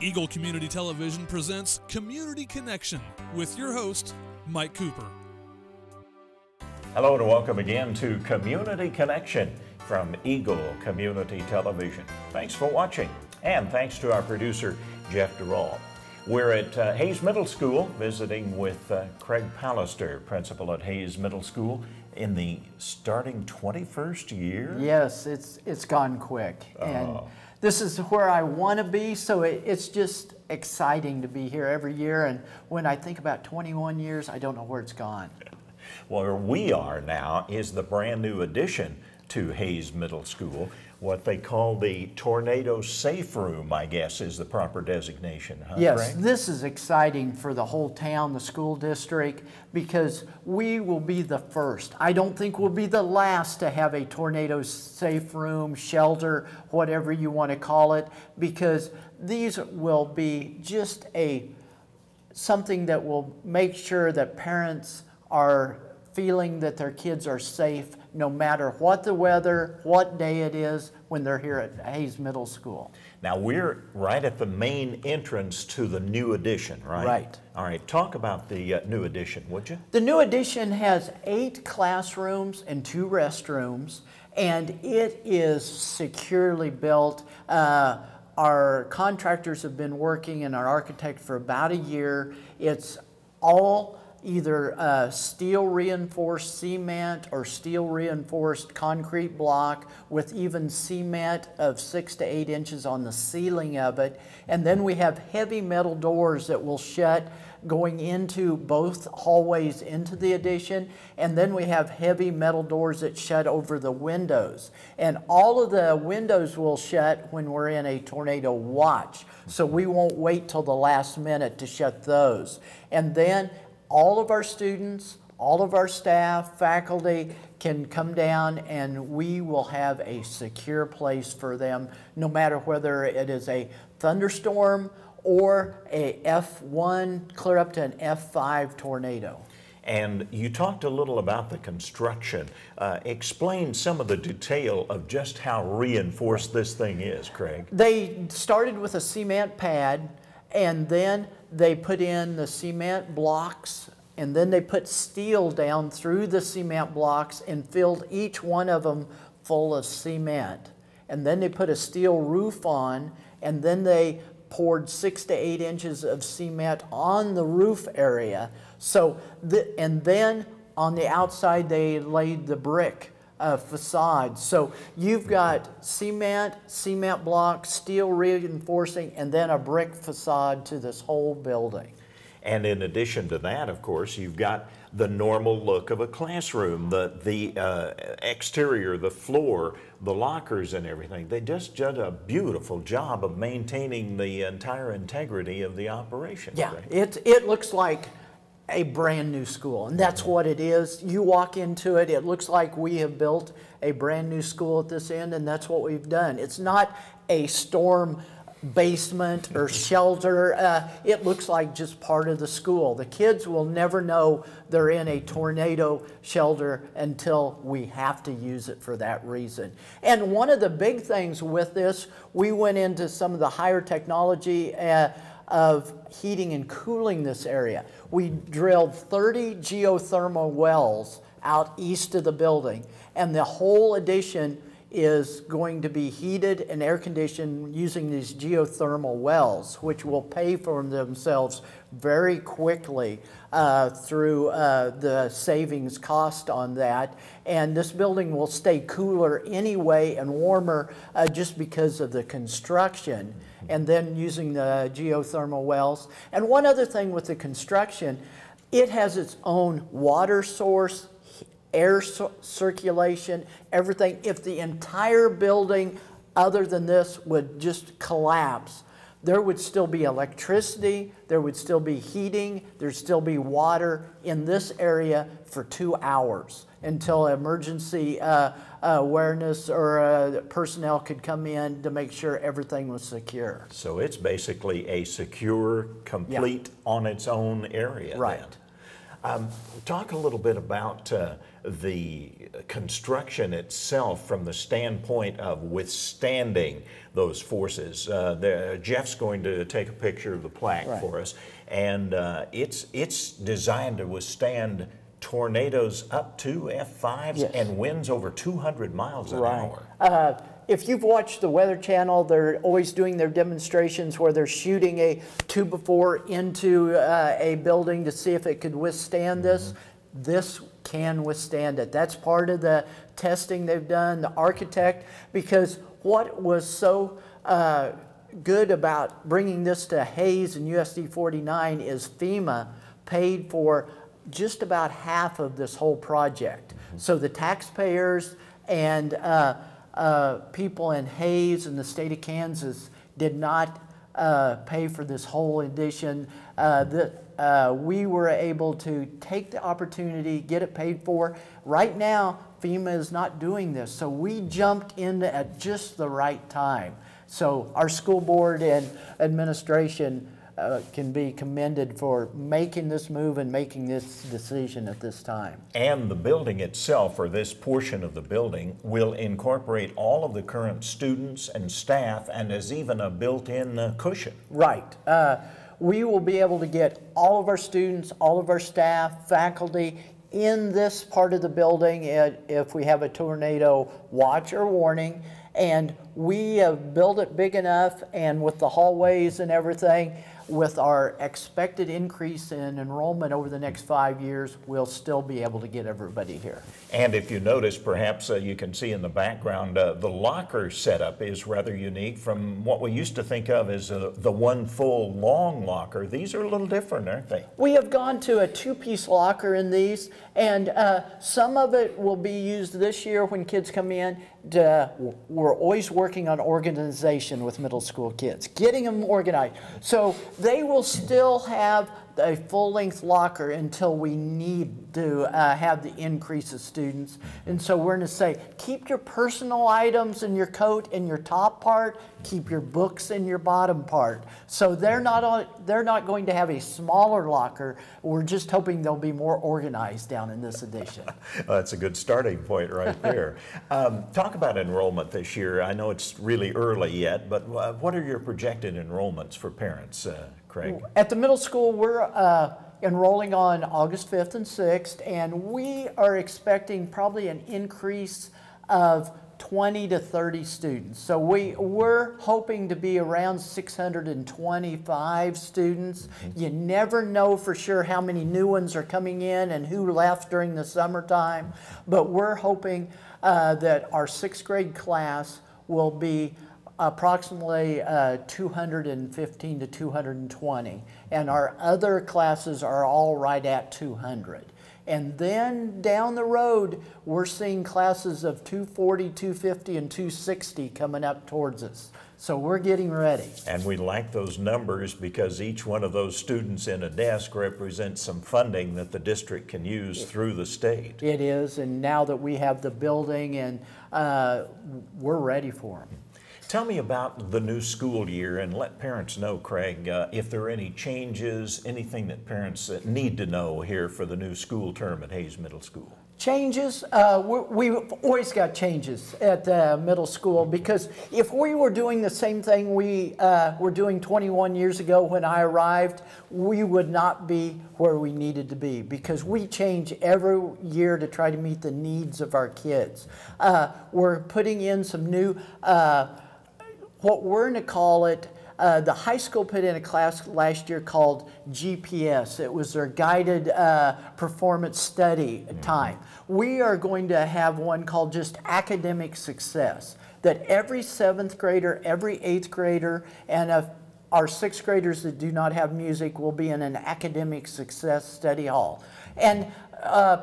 Eagle Community Television presents Community Connection with your host, Mike Cooper. Hello and welcome again to Community Connection from Eagle Community Television. Thanks for watching, and thanks to our producer, Jeff Durall. We're at Hayes Middle School visiting with Craig Pallister, principal at Hayes Middle School, in the starting 21st year? Yes, it's gone quick. And this is where I want to be, so it's just exciting to be here every year. And when I think about 21 years, I don't know where it's gone. Well, where we are now is the brand new addition to Hayes Middle School. What they call the Tornado Safe Room, I guess, is the proper designation, huh, Yes, Craig? this is exciting for the whole town, the school district, because we will be the first. I don't think we'll be the last to have a tornado safe room, shelter, whatever you want to call it, because these will be just something that will make sure that parents are feeling that their kids are safe no matter what the weather, what day it is when they're here at Hayes Middle School. Now we're right at the main entrance to the new addition, right? Right. All right, talk about the new addition, would you? The new addition has 8 classrooms and 2 restrooms, and it is securely built. Our contractors have been working and our architect for about a year. It's all either steel reinforced cement or steel reinforced concrete block with even cement of 6 to 8 inches on the ceiling of it. And then we have heavy metal doors that will shut going into both hallways into the addition. And then we have heavy metal doors that shut over the windows. And all of the windows will shut when we're in a tornado watch. So we won't wait till the last minute to shut those. And then all of our students, all of our staff, faculty can come down and we will have a secure place for them no matter whether it is a thunderstorm or a F1 clear up to an F5 tornado. And you talked a little about the construction. Explain some of the detail of just how reinforced this thing is, Craig. They started with a cement pad, and then they put in the cement blocks, and then they put steel down through the cement blocks and filled each one of them full of cement. And then they put a steel roof on, and then they poured 6 to 8 inches of cement on the roof area. So, and then on the outside they laid the brick facade. So you've got cement block, steel reinforcing, and then a brick facade to this whole building. And in addition to that, of course, you've got the normal look of a classroom, the exterior, the floor, the lockers and everything. They just did a beautiful job of maintaining the entire integrity of the operation. Yeah, right? it looks like a brand new school, and that's what it is. You walk into it, it looks like we have built a brand new school at this end, and that's what we've done. It's not a storm basement or shelter. It looks like just part of the school. The kids will never know they're in a tornado shelter until we have to use it for that reason. And one of the big things with this, we went into some of the higher technology of heating and cooling this area. We drilled 30 geothermal wells out east of the building, and the whole addition is going to be heated and air conditioned using these geothermal wells, which will pay for themselves very quickly through the savings cost on that. And this building will stay cooler anyway and warmer just because of the construction, and then using the geothermal wells. And one other thing with the construction, it has its own water source, air circulation, everything. If the entire building other than this would just collapse, there would still be electricity, there would still be heating, there'd still be water in this area for 2 hours until emergency awareness or personnel could come in to make sure everything was secure. So it's basically a secure, complete, on its own area. Right. Then. Talk a little bit about the construction itself from the standpoint of withstanding those forces. Jeff's going to take a picture of the plaque for us, and it's designed to withstand tornadoes up to F5s and winds over 200 miles an hour. If you've watched the Weather Channel, they're always doing their demonstrations where they're shooting a 2x4 into a building to see if it could withstand this. This can withstand it. That's part of the testing they've done, the architect, because what was so good about bringing this to Hayes and USD 49 is FEMA paid for just about half of this whole project. So the taxpayers and people in Hayes and the state of Kansas did not pay for this whole addition. We were able to take the opportunity, get it paid for. Right now, FEMA is not doing this, so we jumped in at just the right time. So our school board and administration can be commended for making this move and making this decision at this time. And the building itself, or this portion of the building, will incorporate all of the current students and staff, and is even a built-in cushion. Right. We will be able to get all of our students, all of our staff, faculty in this part of the building if we have a tornado watch or warning. And we have built it big enough, and with the hallways and everything, with our expected increase in enrollment over the next 5 years, we'll still be able to get everybody here. And if you notice, perhaps you can see in the background, the locker setup is rather unique from what we used to think of as the one full long locker. These are a little different, aren't they? We have gone to a two-piece locker in these, and some of it will be used this year when kids come in. We're always working on organization with middle school kids, getting them organized. So they will still have a full-length locker until we need to have the increase of students. And so we're going to say, keep your personal items in your coat in your top part, keep your books in your bottom part. So they're not going to have a smaller locker. We're just hoping they'll be more organized down in this edition. Well, that's a good starting point right there. Talk about enrollment this year. I know it's really early yet, but what are your projected enrollments for parents, Craig? At the middle school, we're enrolling on August 5th and 6th, and we are expecting probably an increase of 20 to 30 students. So we're hoping to be around 625 students. You never know for sure how many new ones are coming in and who left during the summertime, but we're hoping that our 6th grade class will be approximately 215 to 220, and our other classes are all right at 200. And then down the road, we're seeing classes of 240, 250, and 260 coming up towards us. So we're getting ready. And we like those numbers because each one of those students in a desk represents some funding that the district can use through the state. It is, and now that we have the building, and we're ready for them. Tell me about the new school year, and let parents know, Craig, if there are any changes, anything that parents need to know here for the new school term at Hayes Middle School. Changes, we've always got changes at the middle school, because if we were doing the same thing we were doing 21 years ago when I arrived, we would not be where we needed to be, because we change every year to try to meet the needs of our kids. We're putting in some new what we're going to call it, the high school put in a class last year called GPS. It was their guided performance study time. We are going to have one called just academic success, that every 7th grader, every 8th grader, and our 6th graders that do not have music will be in an academic success study hall. And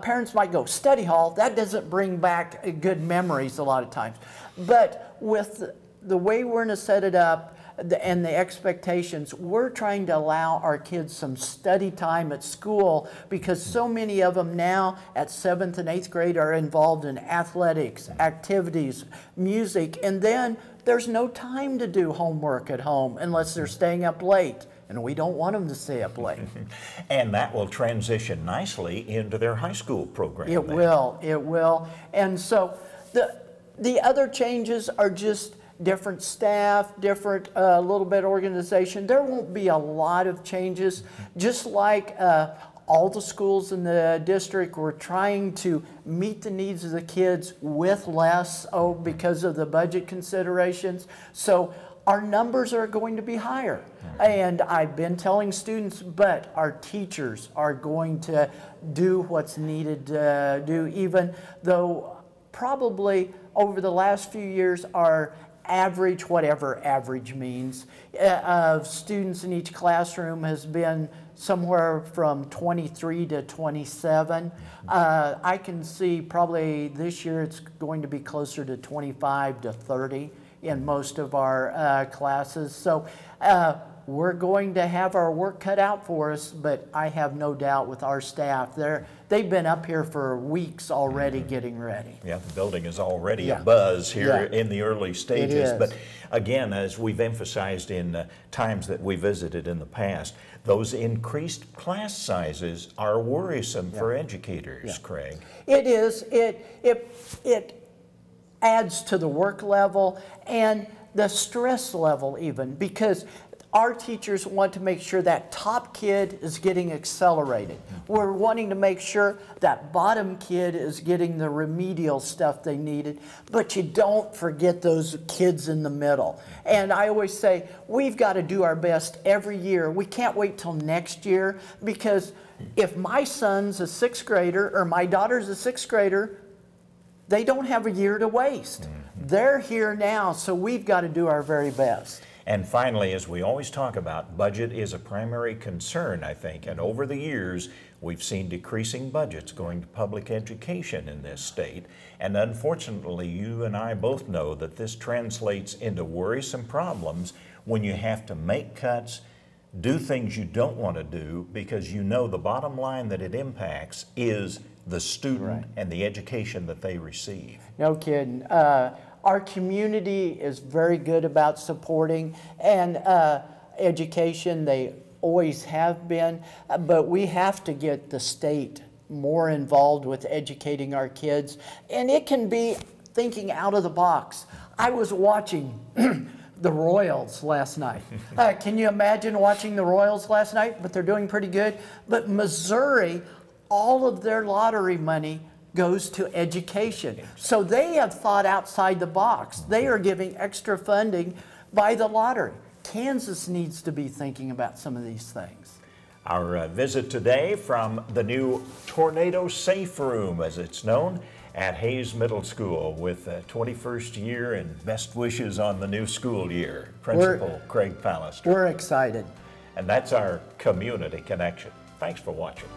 parents might go, study hall, that doesn't bring back good memories a lot of times. But with the way we're going to set it up and the expectations, we're trying to allow our kids some study time at school, because so many of them now at 7th and 8th grade are involved in athletics, activities, music, and then there's no time to do homework at home unless they're staying up late and we don't want them to stay up late. And that will transition nicely into their high school program. It will. And so the other changes are just different staff, different little bit organization. There won't be a lot of changes, just like all the schools in the district were trying to meet the needs of the kids with less, because of the budget considerations. So our numbers are going to be higher. And I've been telling students, but our teachers are going to do what's needed to do, even though probably over the last few years our average, whatever average means, of students in each classroom has been somewhere from 23 to 27. I can see probably this year it's going to be closer to 25 to 30 in most of our classes. So we're going to have our work cut out for us, but I have no doubt with our staff, they've been up here for weeks already getting ready. Yeah, the building is already a buzz here in the early stages. But again, as we've emphasized in times that we visited in the past, those increased class sizes are worrisome for educators, Craig. It is. It adds to the work level and the stress level even, because our teachers want to make sure that top kid is getting accelerated. We're wanting to make sure that bottom kid is getting the remedial stuff they needed, but you don't forget those kids in the middle. And I always say, we've got to do our best every year. We can't wait till next year, because if my son's a 6th grader or my daughter's a 6th grader, they don't have a year to waste. They're here now, so we've got to do our very best. And finally, as we always talk about, budget is a primary concern, I think. And over the years, we've seen decreasing budgets going to public education in this state. And unfortunately, you and I both know that this translates into worrisome problems when you have to make cuts, do things you don't want to do, because you know the bottom line that it impacts is the student and the education that they receive. No kidding. Our community is very good about supporting and education. They always have been, but we have to get the state more involved with educating our kids. And it can be thinking out of the box. I was watching the Royals last night. Can you imagine watching the Royals last night? But they're doing pretty good. But Missouri, all of their lottery money goes to education. So they have thought outside the box. They are giving extra funding by the lottery. Kansas needs to be thinking about some of these things. Our visit today from the new Tornado Safe Room, as it's known, at Hayes Middle School, with 21st year and best wishes on the new school year. Principal Craig Pallister. We're excited. And that's our Community Connection. Thanks for watching.